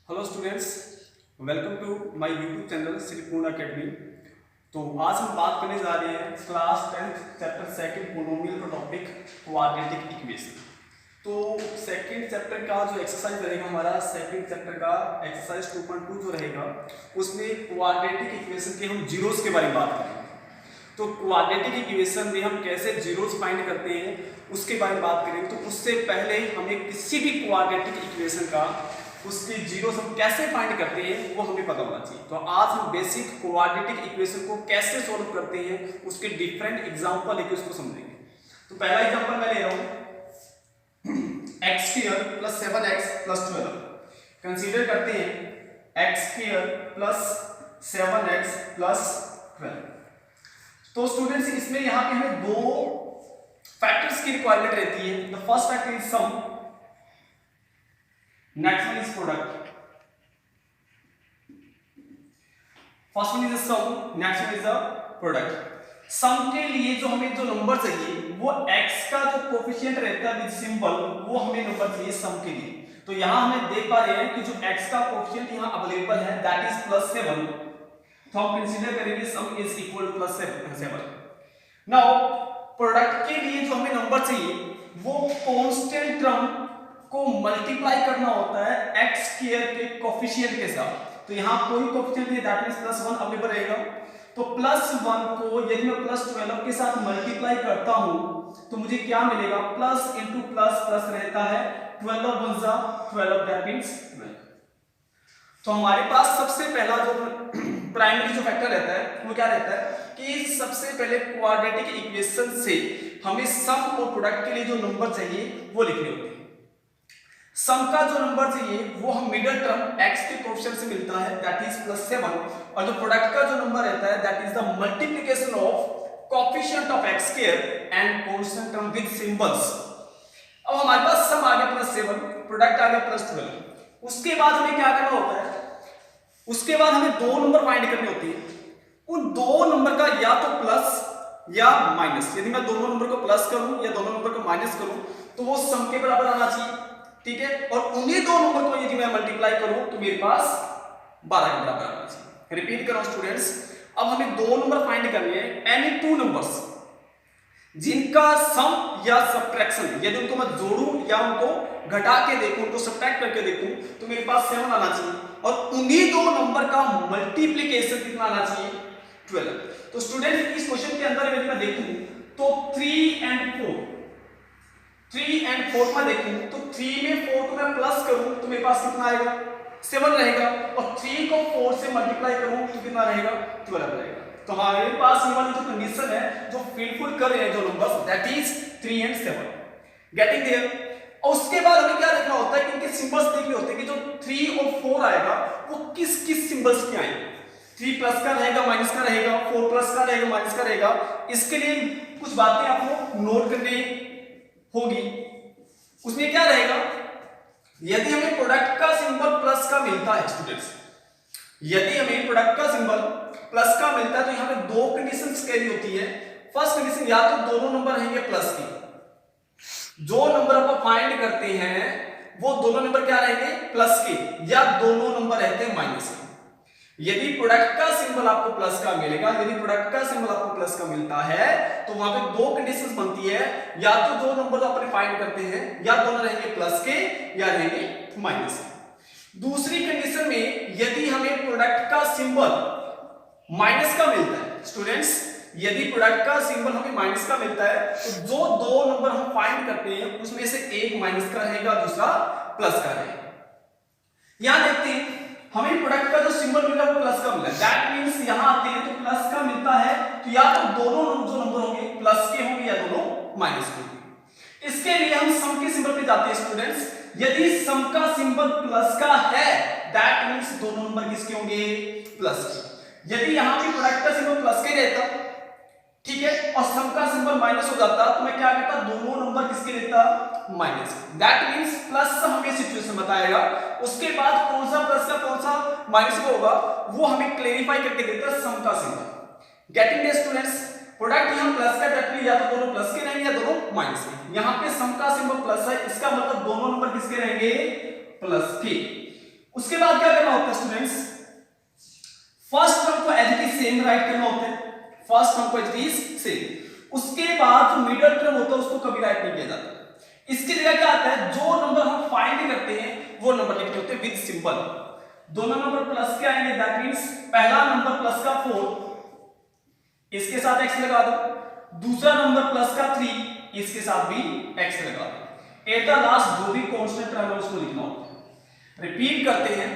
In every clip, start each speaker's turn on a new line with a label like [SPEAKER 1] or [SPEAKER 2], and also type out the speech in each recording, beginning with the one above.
[SPEAKER 1] Hello students, welcome to my YouTube channel Shri Purna academy. तो आज हम बात करने जा रहे हैं class 10th chapter second polynomial का टॉपिक क्वाड्रेटिक इक्वेशन। तो सेकंड चैप्टर का जो एक्सरसाइज रहेगा हमारा सेकंड चैप्टर का एक्सरसाइज 2.2 जो रहेगा उसमें क्वाड्रेटिक इक्वेशन के हम जीरोस के बारे में बात करेंगे। तो क्वाड्रेटिक इक्वेशन में हम कैसे जीरोस फाइंड करते हैं उसके बारे में बात करेंगे। तो उससे पहले हमें किसी भी क्वाड्रेटिक इक्वेशन का उसके जीरोस हम कैसे फाइंड करते हैं वो हमें पता होना चाहिए। तो आज हम बेसिक क्वाड्रेटिक इक्वेशन को कैसे सॉल्व करते हैं उसके डिफरेंट एग्जांपल लेके उसको समझेंगे। तो पहला एग्जांपल मैं ले रहा हूं x square plus 7x plus 12। Consider करते हैं x square plus 7x plus 12। तो स्टूडेंट्स इसमें यहां पे हमें दो फैक्टर्स की रिक्वायरमेंट रहती है। The first factor is sum, next one is product. First one is the sum, next one is the product. सम के लिए जो हमें जो नंबर चाहिए वो x का जो कोफिशिएंट रहता है विद सिंबल वो हमें नंबर चाहिए सम के लिए। तो यहां हमें देख पा रहे हैं कि जो x का कोफिशिएंट यहां अवेलेबल है दैट इज +7। तो हम कंसीडर करेंगे sum is equal to +7। Now product के लिए जो हमें नंबर चाहिए वो कांस्टेंट टर्म को मल्टीप्लाई करना होता है x स्क्वायर के कोफिशिएंट के साथ। तो यहां कोई कोफिशिएंट नहीं, दैट मींस +1 अवेलेबल रहेगा। तो +1 को यदि मैं +12 के साथ मल्टीप्लाई करता हूं तो मुझे क्या मिलेगा, प्लस इंटू प्लस प्लस रहता है 12 × 12 दैट मींस 12। तो हमारे पास सबसे पहला जो प्राइमरी जो फैक्टर रहता है वो क्या रहता है कि सबसे पहले क्वाड्रेटिक इक्वेशन से हमें सम और प्रोडक्ट के लिए जो नंबर चाहिए वो लिखने होते हैं। सम का जो नंबर चाहिए वो हम मिडिल टर्म x के कोएफिशिएंट से मिलता है दैट इज +7, और जो प्रोडक्ट का जो नंबर रहता है that is the multiplication of coefficient of x square and constant term with symbols. अब हमारे पास सम आ गया +7, प्रोडक्ट आ गया +12। उसके बाद हमें क्या करना होता है, उसके बाद हमें दो नंबर फाइंड करने होते हैं। उन दो नंबर का या तो प्लस या माइनस, यदि मैं दोनों नंबर को प्लस करूं या दोनों नंबर को माइनस करूं तो वो सम के बराबर आना चाहिए, ठीक है। और उन्हीं दो नंबर को यदि मैं मल्टीप्लाई करूं तो मेरे पास 12 के बराबर आना चाहिए। रिपीट कर रहा हूं स्टूडेंट्स, अब हमें दो नंबर फाइंड करने हैं, एनी टू नंबर्स जिनका सम या सब्ट्रैक्शन यदि उनको मैं जोड़ूं या उनको घटा के देखूं, उनको सब्ट्रैक्ट करके देखूं तो मेरे पास 7 आना चाहिए, और उन्हीं दो नंबर का मल्टीप्लिकेशन कितना आना चाहिए, 12। तो स्टूडेंट इस क्वेश्चन के अंदर यदि मैं देखूं तो 3 and 4 में देखूं तो 3 में 4 को मैं प्लस करूं तो मेरे पास कितना आएगा, 7 रहेगा, और 3 को 4 से मल्टीप्लाई करूं तो कितना रहेगा, 12 रहेगा। तो हमारे पास ये वाली जो कंडीशन है जो फिलफुल कर रहे हैं जो numbers that is 3 and 7, getting there. और उसके बाद हमें क्या देखना होता है कि इनके सिंबल्स देखने होते हैं कि जो 3 और 4 आएगा वो किस किस सिंबल्स के आएंगे। 3 प्लस का रहेगा, माइनस का रहेगा, 4 प्लस का रहेगा, माइनस का रहेगा। इसके लिए कुछ बातें आपको नोट करनी होगी। उसमें क्या रहेगा, यदि हमें प्रोडक्ट का सिंबल प्लस का मिलता है स्टूडेंट्स, यदि हमें प्रोडक्ट का सिंबल प्लस का मिलता है तो यहां पे दो कंडीशंस कैरी होती है। फर्स्ट कंडीशन, या तो दोनों नंबर रहेंगे प्लस के, जो नंबर आप फाइंड करते हैं वो दोनों नंबर क्या रहेंगे, प्लस के, या दोनों नंबर रहते हैं माइनस के। यदि प्रोडक्ट का सिंबल आपको प्लस का मिलेगा, यदि प्रोडक्ट का सिंबल आपको प्लस का मिलता है तो वहां पे दो कंडीशंस बनती है, या तो जो नंबर अपने फाइंड करते हैं या दोनों रहेंगे प्लस के या रहेंगे माइनस के। दूसरी कंडीशन में यदि हमें प्रोडक्ट का सिंबल माइनस का मिलता है स्टूडेंट्स, यदि प्रोडक्ट का सिंबल हमें माइनस का मिलता है तो जो दो नंबर हम फाइंड करते हैं उसमें से एक माइनस का रहेगा, दूसरा प्लस का रहेगा। यहां देखते हैं हमें प्रोडक्ट का जो सिंबल मिला वो प्लस का मिला, दैट मींस यहां आते हैं तो प्लस का मिलता है तो या तो दोनों जो नंबर होंगे प्लस के होंगे या दोनों माइनस के होंगे। इसके लिए हम सम के सिंबल पे जाते हैं स्टूडेंट्स। यदि सम का सिंबल प्लस का है दैट मींस दोनों नंबर किसके होंगे, प्लस के। यदि यहां पे प्रोडक्ट का सिंबल प्लस के रहता, ठीक है, और सम का सिंबल माइनस हो जाता तो मैं क्या करता, दोनों नंबर किसके लेता, माइनस। दैट मींस प्लस हमें सिचुएशन बताएगा, उसके बाद कौन सा प्लस का कौन सा माइनस का होगा वो हमें क्लेरिफाई करके देता है सम का symbol. Getting the students, product यहां प्लस का डेफिनेटली या तो दोनों प्लस के रहेंगे या दोनों माइनस के। यहां पे सम का सिंबल प्लस है, इसका मतलब दोनों नंबर किसके रहेंगे, प्लस के। उसके बाद क्या करना होता है स्टूडेंट्स, फर्स्ट टर्म को as it is same write करना होता है, फर्स्ट टर्म को एज इट इज सेम। उसके बाद जो मिडिल टर्म होता है उसको कभी राइट नहीं किया जाता। इसकी जगह क्या आता है, जो नंबर हम फाइंड करते हैं वो नंबर लिखने होते हैं विद सिंबल। दोनों नंबर प्लस के आएंगे, दैट मींस पहला नंबर प्लस का 4, इसके साथ x लगा दो, दूसरा नंबर प्लस का 3, इसके साथ भी x लगा दो। एट द लास्ट जो भी कांस्टेंट टर्म है उसको लिखना होता है। रिपीट करते हैं,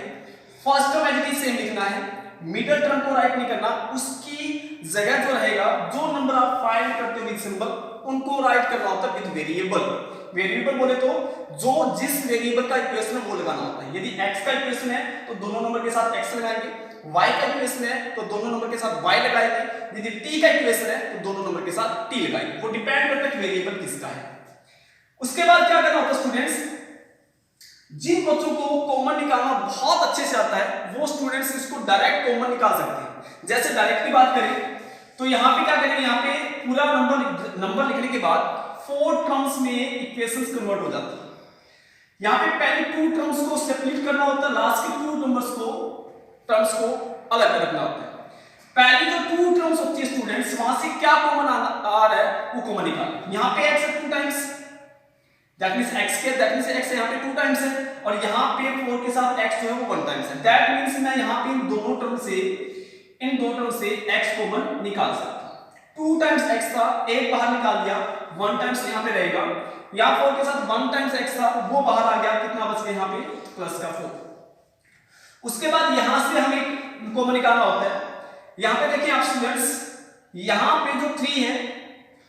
[SPEAKER 1] first term as it is same लिखना है, मिडिल टर्म को राइट नहीं करना, उसकी जगह जो रहेगा जो नंबर आप फाइंड करते हो विद सिंबल उनको राइट करना होता है विद वेरिएबल। वेरिएबल बोले तो जो जिस वेरिएबल का इक्वेशन है वो लगाना होता है। यदि x का इक्वेशन है तो दोनों नंबर के साथ x लगाएंगे, y का इक्वेशन है तो दोनों नंबर के साथ y लगाएंगे, यदि t का इक्वेशन है तो दोनों नंबर के साथ t लगाएंगे। वो डिपेंड करता है कि वेरिएबल किसका है। उसके बाद क्या करना होता है स्टूडेंट्स, जिन बच्चों को कॉमन निकालना बहुत अच्छे से आता है वो स्टूडेंट्स इसको डायरेक्ट कॉमन निकाल सकते हैं। जैसे डायरेक्ट की बात करें तो यहाँ पे क्या करेंगे, यहाँ पे पूरा नंबर लिखने के बाद 4 टर्म्स में इक्वेशंस कन्वर्ट हो जाती है। यहाँ पे पहले 2 टर्म्स को सेपरेट करना होता है, लास्ट के 2 टर्म्स को अलग रखना होता है। पहली जो 2 टर्म्स होती है स्टूडेंट्स, वहां से क्या कॉमन आ रहा है वो कॉमन निकाल। यहाँ पे x है 2 टाइम्स, दैट मींस x के दैट मींस x यहाँ पे 2 टाइम्स है, और यहाँ पे 4 के साथ x जो है वो 1 टाइम्स है। दैट मींस मैं यहाँ पे इन दो टर्म से x कॉमन निकाल सकता हूं। 2 टाइम्स x था, एक बाहर निकाल दिया, 1 टाइम्स यहाँ पे रहेगा, या 4 के साथ 1 टाइम्स x था वो बाहर आ गया, कितना बच गया यहाँ पे प्लस का 4। उसके बाद यहाँ से हमें कॉमन निकालना होता है। यहाँ पे देखिए आप स्टूडेंट्स, यहाँ पे जो 3 है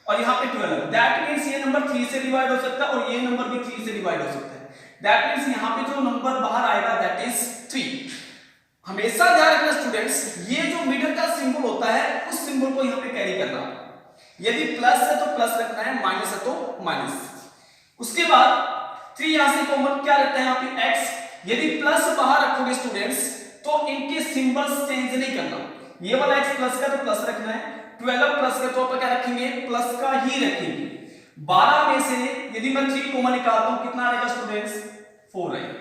[SPEAKER 1] और यहाँ पे 12 है, दैट मींस ये नंबर 3 से डिवाइड हो सकता है और ये नंबर भी 3 से डिवाइड हो सकता है। दैट मींस यहाँ पे जो नंबर बाहर आएगा दैट इज 3। हमेशा ध्यान रखना स्टूडेंट्स, ये जो मिडिल का सिंबल होता है उस सिंबल को यहाँ पे कैरी करना है। यदि प्लस है तो प्लस रखना है, माइनस है तो माइनस। उसके बाद 3 यहाँ से कॉमन क्या रहता है यहाँ पे x। यदि प्लस बाहर रखोगे स्टूडेंट्स तो इनके सिंबल्स चेंज नहीं करना, ये वाला x प्लस का तो प्लस रखना है, 12 प्लस का तो आप क्या रखेंगे, प्लस का ही रखेंगे। 12 में से यदि मैं 3 कॉमन निकालता हूं कितना आएगा स्टूडेंट्स, 4 आएगा।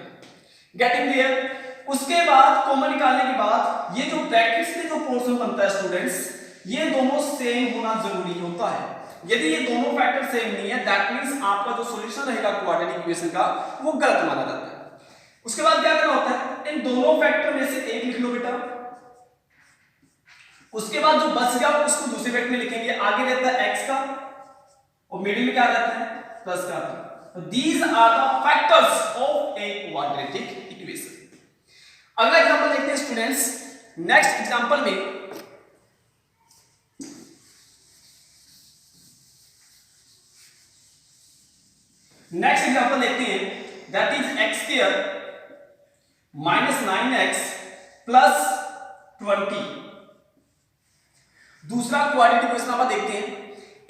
[SPEAKER 1] Getting clear. उसके बाद कॉमन निकालने के बाद ये जो ब्रैकेट्स में जो पोर्शन बनता है स्टूडेंट्स, ये दोनों सेम होना जरूरी होता है। यदि ये दोनों फैक्टर सेम नहीं है दैट मींस आपका जो सॉल्यूशन रहेगा क्वाड्रेटिक इक्वेशन का वो गलत माना जाता है। उसके बाद क्या करना होता है, इन दोनों फैक्टर में से एक लिख लो बेटा, उसके बाद जो बच गया उसको दूसरे फैक्टर में लिखेंगे। आगे रहता है x का और मिडिल में क्या रहता है प्लस का। तो these are the factors of a quadratic equation. अगला एग्जांपल देखते हैं स्टूडेंट्स। नेक्स्ट एग्जांपल में देखते हैं, that is x square minus 9x plus 20। दूसरा क्वाड्रेटिक इक्वेशन आप देखते हैं,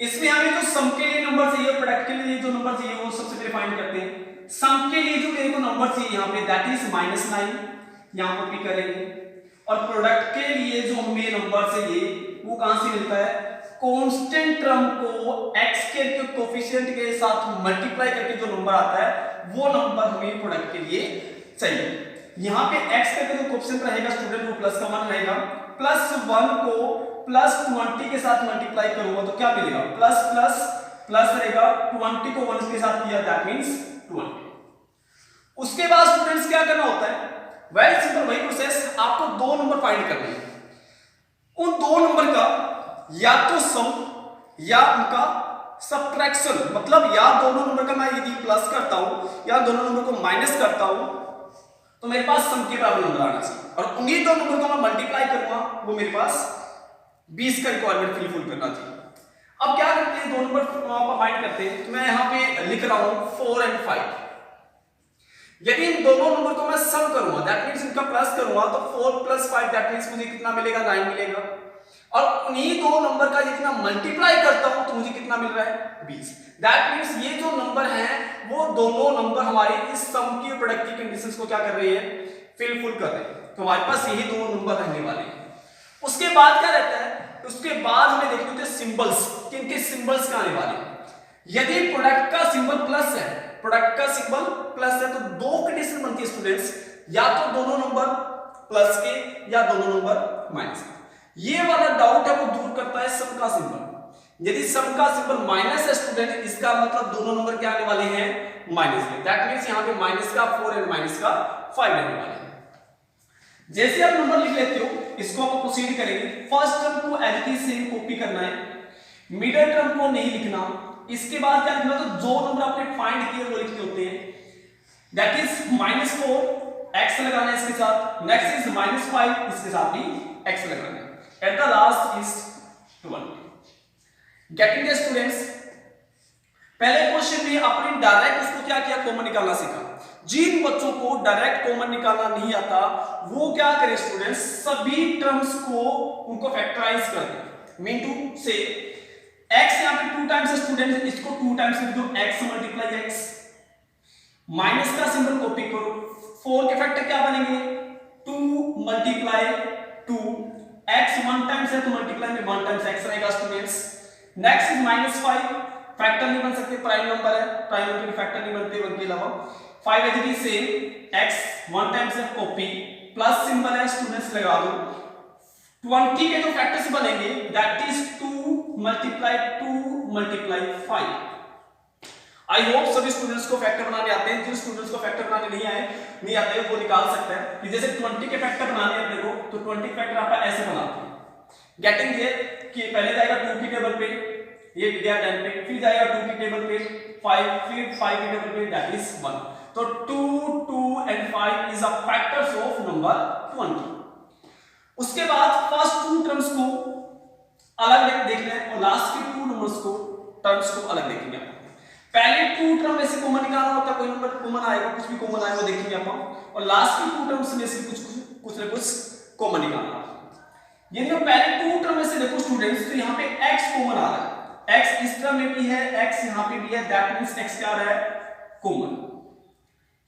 [SPEAKER 1] इसमें हमें जो सम के लिए नंबर चाहिए, प्रोडक्ट के लिए जो नंबर चाहिए वो सबसे पहले फाइंड करते हैं। सम के लिए जो मेरे को नंबर चाहिए यहाँ पे दैट इज -9, यहाँ कॉपी करेंगे, और प्रोडक्ट के लिए जो हमें नंबर चाहिए वो कहां से मिलता है, कांस्टेंट टर्म को x के कोफिशिएंट के साथ मल्टीप्लाई करके जो नंबर आता है वो नंबर हमें प्रोडक्ट के लिए चाहिए। यहाँ पे x का जो कोफिशिएंट रहेगा स्टूडेंट वो प्लस का 1 रहेगा, प्लस 1 को प्लस 20 के साथ मल्टीप्लाई करूंगा तो क्या मिलेगा, प्लस प्लस प्लस रहेगा, 20 को 1 के साथ किया दैट मींस 20। उसके बाद स्टूडेंट्स क्या करना होता है, वेरी सिंपल वही प्रोसेस, आपको 2 नंबर फाइंड करने हैं। उन 2 नंबर का या तो सम या उनका सब्ट्रैक्शन, मतलब या दोनों नंबर का मैं यदि प्लस करता हूं या दोनों नंबर को माइनस करता हूं तो मेरे पास सम के बराबर नंबर आना चाहिए, और उन्हीं 2 नंबर को मैं मल्टीप्लाई करूंगा वो मेरे पास 20 का रिक्वायरमेंट फिलफिल करना चाहिए। अब क्या करते हैं, 2 नंबर फाइंड करते हैं, तो मैं यहां पे लिख रहा हूं 4 और 5। यदि इन दोनों नंबर को मैं सम करूंगा दैट मींस इनका प्लस करूंगा तो 4 प्लस 5 दैट मींस मुझे कितना मिलेगा, 9 मिलेगा, और उन्हीं 2 नंबर का जितना मल्टीप्लाई करता हूं तो मुझे कितना मिल रहा है, 20। दैट मींस ये जो नंबर हैं वो दोनों नंबर हमारे इस सम की प्रोडक्ट की कंडीशंस को क्या कर रहे हैं, फिलफिल कर रहे हैं, तो हमारे पास यही 2 नंबर रहने वाले हैं। उसके बाद क्या रहता है, उसके बाद हमें देखने होते हैं सिंबल्स, किनके सिंबल्स का आने वाले हैं। यदि प्रोडक्ट का सिंबल प्लस है, प्रोडक्ट का सिंबल प्लस है तो 2 कंडीशन बनती है स्टूडेंट्स, या तो दोनों नंबर प्लस के या दोनों नंबर माइनस के। ये वाला डाउट है वो दूर करता है सम का सिंबल। यदि सम का सिंबल माइनस है स्टूडेंट, इसका मतलब दोनों नंबर क्या आने वाले हैं, माइनस के। दैट मींस यहां पे माइनस का 4 एंड माइनस का 5 रहने वाले हैं। जैसे आप नंबर लिख लेते हो, इसको आप प्रोसीड करेंगे। फर्स्ट टर्म को as it is same copy करना है, मिडिल टर्म को नहीं लिखना। इसके बाद क्या लिखना, तो जो नंबर आपने फाइंड किए वो लिखने होते हैं। दैट इज -4 x लगाना है इसके साथ, नेक्स्ट इज -5 इसके साथ भी x लगाना है, at the last is 20। Getting the students, पहले क्वेश्चन में अपने डायरेक्ट उसको क्या किया, कॉमन निकालना सीखा। जिन बच्चों को डायरेक्ट कॉमन निकालना नहीं आता वो क्या करें स्टूडेंट्स, सभी टर्म्स को उनको फैक्टराइज कर दें। मीन टू से x यहां पे 2 टाइम्स है स्टूडेंट, इसको 2 टाइम्स लिख दो, x मल्टीप्लाई x। माइनस का सिंबल कॉपी करो, 4 के फैक्टर क्या बनेंगे, 2 मल्टीप्लाई 2, x 1 टाइम्स है तो मल्टीप्लाई में 1 टाइम्स x रहेगा स्टूडेंट्स। नेक्स्ट इज -5, फैक्टर नहीं बन सकते, प्राइम नंबर है, प्राइम नंबर के फैक्टर नहीं बनते, 1 के अलावा 5 as it is same, x 1 times है कॉपी, प्लस सिंबल है स्टूडेंट्स लगा दो। 20 के जो फैक्टर्स बनेंगे that is 2 multiply 2 multiply 5। I hope सभी स्टूडेंट्स को फैक्टर बनाने आते हैं। जिन स्टूडेंट्स को फैक्टर बनाने नहीं आते वो निकाल सकते हैं कि जैसे 20 के फैक्टर बनाने हैं अपने को, तो 20 के फैक्टर आप ऐसे बनाते हैं। गेटिंग ये कि पहले जाएगा 2 की टेबल पे, ये गया 10 पे, फिर जाएगा 2 की टेबल पे 5, फिर 5 की टेबल पे दैट इज 1। तो 2, 2 and 5 is a factors of number 20। उसके बाद फर्स्ट 2 टर्म्स को अलग देख लें और लास्ट के 2 नंबर्स को टर्म्स को अलग देखेंगे अपन। पहले 2 टर्म में से कॉमन निकालना होता है, कोई नंबर कॉमन आएगा, कुछ भी कॉमन आएगा वो देखेंगे अपन, और लास्ट के 2 टर्म्स में से कुछ ना कुछ कॉमन निकालना। यदि हम पहले 2 टर्म में से देखो स्टूडेंट्स, तो यहाँ पे x कॉमन आ रहा है, x इस टर्म में भी है, x यहाँ पे भी है, दैट मींस x क्या आ रहा है, कॉमन।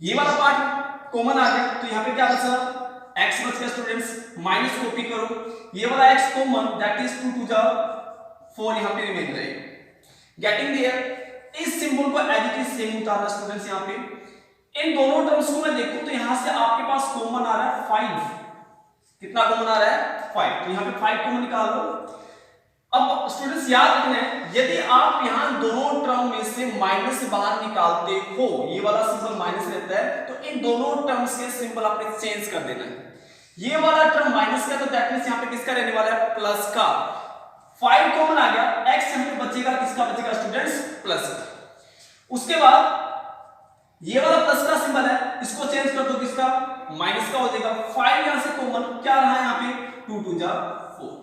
[SPEAKER 1] ये वाला पार्ट कॉमन आ गया, तो यहाँ पे क्या बचा, x बच गया स्टूडेंट्स, माइनस कॉपी करो, ये वाला x कॉमन दैट इज 2 टू जा 4 यहाँ पे रिमेन रहेगा। गेटिंग देयर, इस सिंबल को एज इट इज सेम उतारना स्टूडेंट्स। यहाँ पे इन दोनों टर्म्स को मैं देखूं तो यहां से आपके पास कॉमन आ रहा है 5। कितना कॉमन आ रहा है, 5, तो यहाँ पे 5 कॉमन निकाल लो। अब स्टूडेंट्स याद रखना है, यदि आप यहां दोनों टर्म में से माइनस बाहर निकालते हो, ये वाला सिंबल माइनस रहता है, तो इन दोनों टर्म्स के सिंबल आपने चेंज कर देना है। ये वाला टर्म माइनस का, तो दैट मींस यहां पे किसका रहने वाला है, प्लस का। 5 कॉमन आ गया, x यहां पे बचेगा, किसका बचेगा स्टूडेंट्स, प्लस का। उसके बाद ये वाला प्लस का सिंबल है, इसको चेंज कर दो, किसका, माइनस का हो जाएगा। 5 यहां से कॉमन क्या रहा है, यहां पे 2 टू जा 4।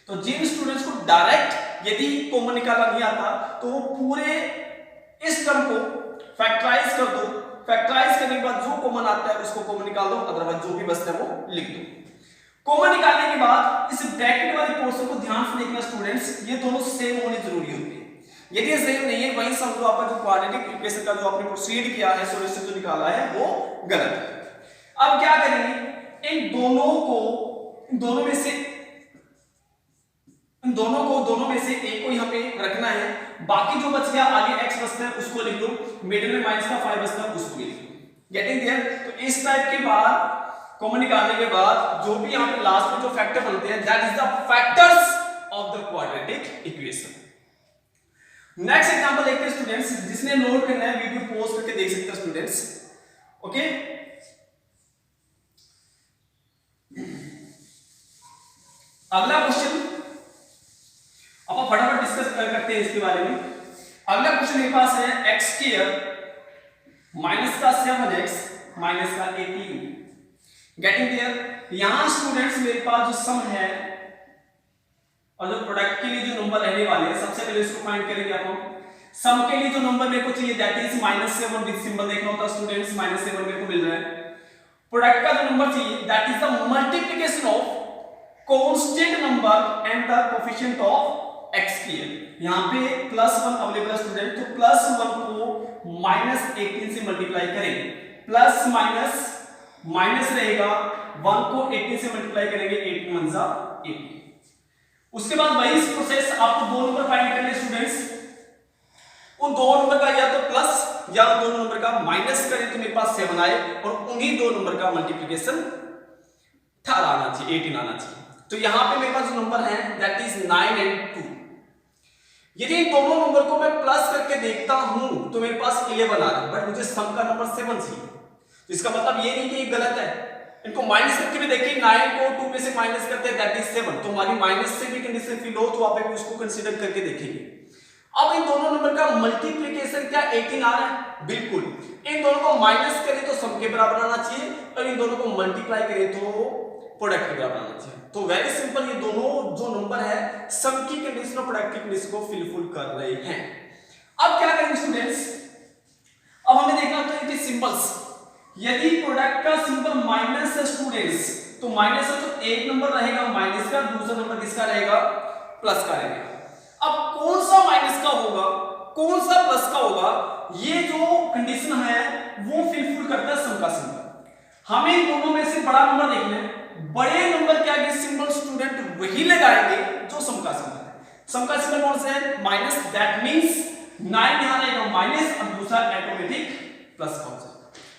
[SPEAKER 1] तो जिन स्टूडेंट्स को डायरेक्ट यदि कॉमन निकालना नहीं आता तो वो पूरे इस टर्म को फैक्टराइज कर दो, फैक्टराइज करने के बाद जो कॉमन आता है उसको कॉमन निकाल दो, अदरवाइज जो भी बचता है वो लिख दो। कॉमन निकालने के बाद इस ब्रैकेट वाले पोर्शन को ध्यान से देखना स्टूडेंट्स, ये दोनों सेम होने जरूरी होते हैं। यदि ये सेम नहीं है, वही समझो आपका जो क्वाड्रेटिक इक्वेशन का जो आपने प्रोसीड किया है, सॉल्यूशन जो निकाला है वो गलत है। अब क्या करेंगे, इन दोनों में से एक को यहाँ पे रखना है, बाकी जो बच गया आगे x बचता है उसको लिख लो, मिडिल में माइनस का 5 बचता है उसको लिख लो। गेटिंग देयर, तो इस टाइप के बाद कॉमन निकालने के बाद जो भी यहाँ पे लास्ट में जो फैक्टर बनते हैं that is the factors of the quadratic equation. Next example देखते हैं स्टूडेंट्स, जिसने नोट करना है वीडियो पॉज करके देख सकते हैं स्टूडेंट्स। ओके, अगला क्वेश्चन अपन फटाफट डिस्कस करते हैं इसके बारे में। अगला क्वेश्चन मेरे पास है x स्क्वायर माइनस का 7x माइनस का 18। गेटिंग देयर, यहां स्टूडेंट्स मेरे पास जो सम है और जो प्रोडक्ट के लिए जो नंबर रहने वाले हैं, सबसे पहले इसको फाइंड करेंगे अपन। सम के लिए जो नंबर मेरे को चाहिए दैट इज -7 विद सिंबल देखना होता है स्टूडेंट्स, -7 मेरे को मिल रहा है। प्रोडक्ट का जो नंबर चाहिए that is the multiplication of constant number and the coefficient of x square. यहां पे +1 अवेलेबल है स्टूडेंट, तो +1 को -18 से मल्टीप्लाई करेंगे, प्लस माइनस माइनस रहेगा, 1 को 18 से मल्टीप्लाई करेंगे, 8 1 जा 18। उसके बाद वही प्रोसेस आपको दो नंबर फाइंड करने स्टूडेंट्स। उन दोनों नंबर का या तो प्लस या दोनों नंबर का माइनस करें तो मेरे पास 7 आए और उन्हीं दो नंबर का मल्टीप्लिकेशन 18 आना चाहिए, 18 आना चाहिए। तो यहां पे मेरे पास जो नंबर है दैट इज 9 and 2। यदि इन दोनों नंबर को मैं प्लस करके देखता हूं तो मेरे पास 11 आ रहा है, बट मुझे सम का नंबर 7 चाहिए। तो इसका मतलब ये नहीं कि ये गलत है। इनको माइनस करके भी देखिए, 9 को 2 में से माइनस करते हैं दैट इज 7। तो हमारी माइनस से भी कंडीशन फिल हो तो आप एक उसको कंसीडर करके देखेंगे। अब इन दोनों नंबर का मल्टीप्लिकेशन क्या 18 आ रहा है? बिल्कुल। इन दोनों को माइनस करें तो सम के बराबर आना चाहिए और इन दोनों को मल्टीप्लाई करें तो प्रोडक्ट के बराबर आना चाहिए। तो वेरी सिंपल, ये दोनों जो नंबर है सम की कंडीशन और प्रोडक्ट की कंडीशन को फिलफुल कर रहे हैं। अब क्या करेंगे स्टूडेंट्स, अब हमें देखना होता है कि सिंबल्स, यदि प्रोडक्ट का सिंबल माइनस है स्टूडेंट्स तो माइनस है तो एक नंबर रहेगा माइनस का, दूसरा नंबर किसका रहेगा? प्लस का रहेगा। अब कौन सा माइनस का होगा, कौन सा प्लस का होगा, ये जो कंडीशन है वो फिलफुल करता है सम का सिंबल। हमें इन दोनों में से बड़ा नंबर देखना है। बड़े नंबर के आगे सिंबल स्टूडेंट वही लगाएंगे जो सम का सिंबल है। सम का सिंबल कौन सा है? माइनस। दैट मींस 9 यहां रहेगा माइनस और दूसरा ऑटोमेटिक प्लस का हो जाएगा।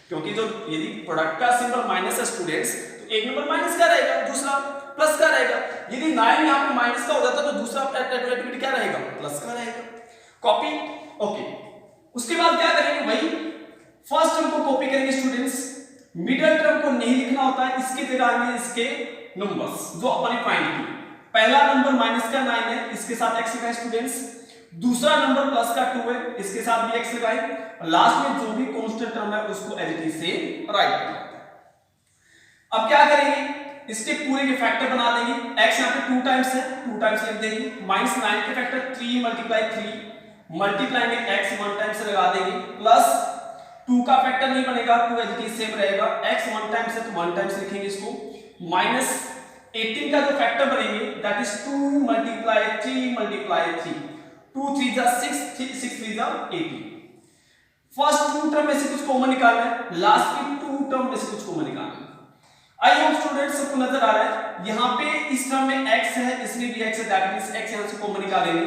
[SPEAKER 1] क्योंकि जो यदि प्रोडक्ट का सिंबल माइनस है स्टूडेंट्स तो एक नंबर माइनस का रहेगा, दूसरा प्लस का रहेगा। यदि 9 यहां पे माइनस का हो जाता तो दूसरा ऑटोमेटिक क्या रहेगा? प्लस का रहेगा। कॉपी। ओके, उसके बाद क्या करेंगे भाई, फर्स्ट टर्म को कॉपी करेंगे स्टूडेंट्स, मिडिल टर्म को नहीं लिखना होता है, इसके जगह में इसके नंबर्स जो अपन फाइंड किए। पहला नंबर माइनस का 9 है, इसके साथ x लिखा है स्टूडेंट्स। दूसरा नंबर प्लस का 2 है, इसके साथ भी x लगाए और लास्ट में जो भी कांस्टेंट टर्म है उसको एज इट इज से राइट करना होता है। अब क्या करेंगे, इसके पूरे के फैक्टर बना देंगे। x यहां पे 2 टाइम्स है, 2 टाइम्स लिख देंगे। -9 के फैक्टर 3 × 3 मल्टीप्लाई में x 1 टाइम्स से लगा देंगे, प्लस 2 का फैक्टर नहीं बनेगा, 2 एज इट इज सेम रहेगा। x 1 टाइम्स है तो 1 टाइम्स लिखेंगे इसको, माइनस 18 का जो फैक्टर बनेंगे दैट इज 2 × 3 × 3 2 3 जा 6 6 3 जा 18। फर्स्ट 2 टर्म में से कुछ कॉमन निकालना है, लास्ट की 2 टर्म में से कुछ कॉमन निकालना है। आई होप स्टूडेंट्स सबको नजर आ रहा है। यहां पे इस टर्म में x है, इसमें भी x है, दैट मींस x यहां से कॉमन निकालेंगे।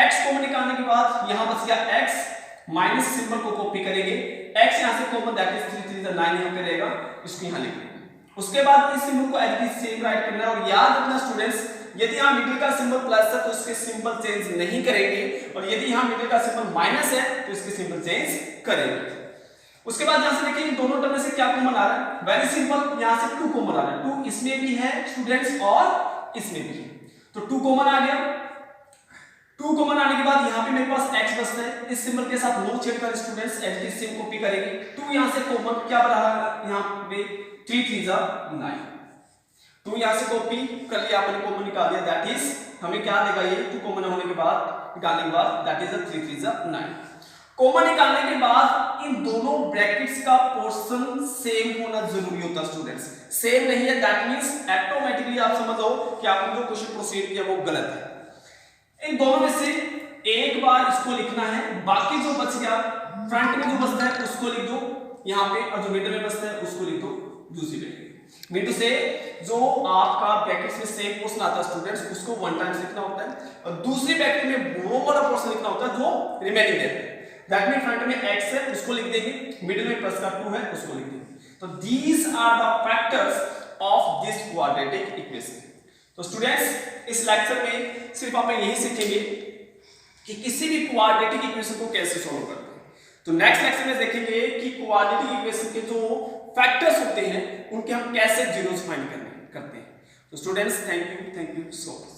[SPEAKER 1] x कॉमन निकालने के बाद यहां बच गया x, माइनस सिंबल को कॉपी करेंगे, x यहां से कॉमन दैट इज 3 3 9 यहां पे रहेगा, इसको यहां लिख देंगे। उसके बाद इस सिंबल को as it is same write करना है और याद रखना स्टूडेंट्स, यदि यहां मिडिल का सिंबल प्लस है तो इसके सिंबल चेंज नहीं करेंगे और यदि यहां मिडिल का सिंबल माइनस है तो इसके सिंबल चेंज करेंगे। उसके बाद यहां से देखिए इन दोनों टर्म में से क्या कॉमन आ रहा है? वेरी सिंपल, यहां से 2 कॉमन आ रहा है। 2 इसमें भी है स्टूडेंट्स और इसमें भी है, तो 2 कॉमन आ गया। 2 कॉमन आने के बाद यहां पे मेरे पास x बचता है, इस सिंबल के साथ नो छेड़कर स्टूडेंट्स एज की सेम कॉपी करेंगे। 2 यहां से कॉमन क्या रहा यहां पे 3 3 जा 9, 2 यहां से कॉपी कर लिया आपने, कॉमन निकाल दिया, दैट इज हमें क्या देगा ये 2 कॉमन होने के बाद निकालने के बाद दैट इज 3 3 जा 9। कॉमन निकालने के बाद इन दोनों ब्रैकेट्स का पोर्शन सेम होना जरूरी होता है स्टूडेंट्स। सेम नहीं है दैट मींस ऑटोमेटिकली आप समझ जाओ कि आपने जो क्वेश्चन प्रोसीड किया वो गलत है। इन दोनों में से एक बार इसको लिखना है, बाकी जो बच गया फ्रंट में जो बचता है उसको लिख दो यहां पे और जो मिडिल में बचता है उसको लिख दो दूसरी ब्रैकेट। मीन टू से जो आपका ब्रैकेट्स में सेम पोर्शन आता है स्टूडेंट्स उसको 1 टाइम्स लिखना होता है और दूसरी ब्रैकेट में वो वाला पोर्शन लिखना होता है जो रिमेनिंग है। दैट मीन फ्रंट में x है उसको लिख देंगे, मिडिल में प्लस का 2 है उसको लिख देंगे। तो these are the factors of this quadratic equation. तो स्टूडेंट्स इस लेक्चर में सिर्फ आप यही सीखेंगे कि किसी भी क्वाड्रेटिक इक्वेशन को कैसे सॉल्व करते हैं। तो नेक्स्ट लेक्चर में देखेंगे कि क्वाड्रेटिक इक्वेशन के जो फैक्टर्स होते हैं उनके हम कैसे जीरोस फाइंड करते हैं। तो students thank you so much.